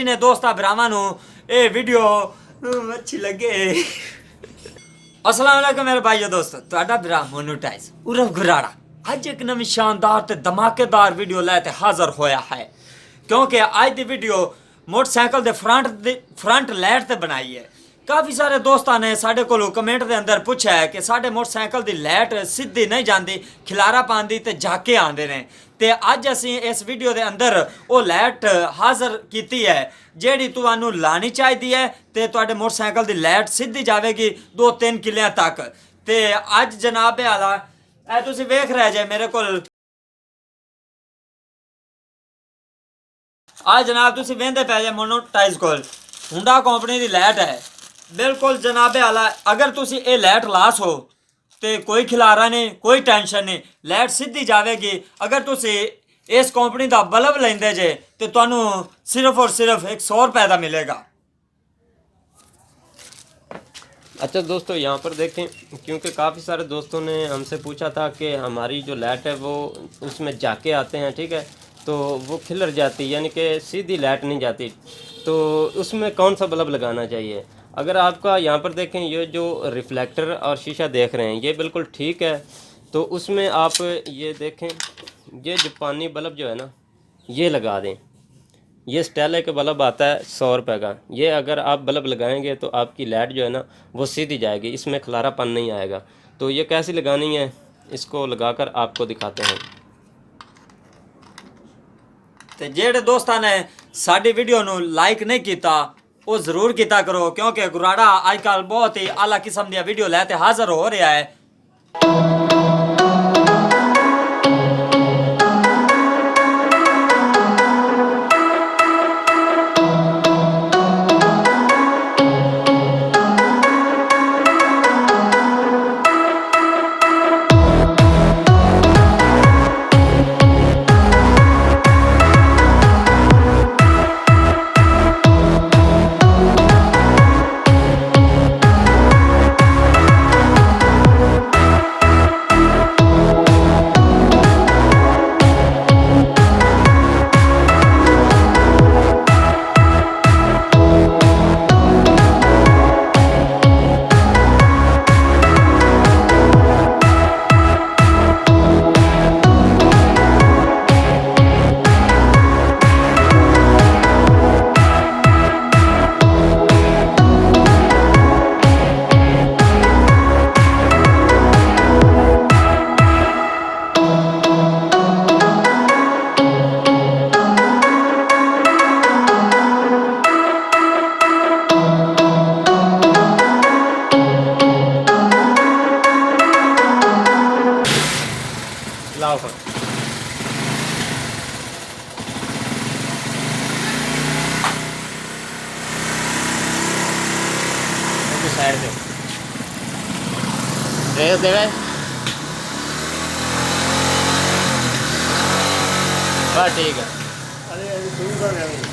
ने दोस्ता भरावां नू ये वीडियो अच्छी लगे। अस्सलाम वालेकुम मेरे भाइयों दोस्तों, तुहाडा भरा मोनोटाइज उर्फ गुराड़ा अज एक नवी शानदार ते धमाकेदार वीडियो लैके हाजिर होया है। क्योंकि अज दी वीडियो मोटरसाइकिल दे फ्रंट लाइट ते बनाई है। काफ़ी सारे दोस्तों ने साढ़े को कमेंट के अंदर पूछा है कि साढ़े मोटरसाइकिल की लाइट सीधी नहीं जाती, खिलारा पाँदी ते झाके आते हैं। तो अज असी इस वीडियो के अंदर वो लाइट हाजिर की है जी तुहानू लानी चाहिए तो तुहाडे मोटरसाइकिल की लाइट सीधी जाएगी 2-3 किलियां तक। तो अज जनाब आला ए तुसीं वेख रहे जे मेरे को आज जनाब तुसीं वेंदे पै जे मोनोटाइज कोल हुंडा कंपनी की लाइट है बिल्कुल जनाब आला। अगर तुसी ये लाइट ला सो तो कोई खिलारा नहीं, कोई टेंशन नहीं, लाइट सीधी जाएगी। अगर तुसी इस कंपनी का बल्ब लेंदे जे तो तुहानू सिर्फ और सिर्फ 100 रुपए का मिलेगा। अच्छा दोस्तों, यहाँ पर देखें, क्योंकि काफ़ी सारे दोस्तों ने हमसे पूछा था कि हमारी जो लाइट है वो उसमें झाके आते हैं, ठीक है, तो वो खिलर जाती, यानी कि सीधी लाइट नहीं जाती, तो उसमें कौन सा बल्ब लगाना चाहिए। अगर आपका यहाँ पर देखें ये जो रिफ्लेक्टर और शीशा देख रहे हैं ये बिल्कुल ठीक है, तो उसमें आप ये देखें, ये जापानी बल्ब जो है ना ये लगा दें। ये स्टेला का बल्ब आता है 100 रुपये का। ये अगर आप बल्ब लगाएंगे तो आपकी लाइट जो है ना वो सीधी जाएगी, इसमें खलारापन नहीं आएगा। तो ये कैसी लगानी है इसको लगाकर आपको दिखाते हैं। तो जेड़े दोस्तों ने साडी वीडियो नू लाइक नहीं किया वो जरूर किया करो, क्योंकि गुराड़ा आजकल बहुत ही आला किस्म दी वीडियो लैते हाजिर हो रहा है। लाओ फिर साइड से रेस दे बस ठीक है।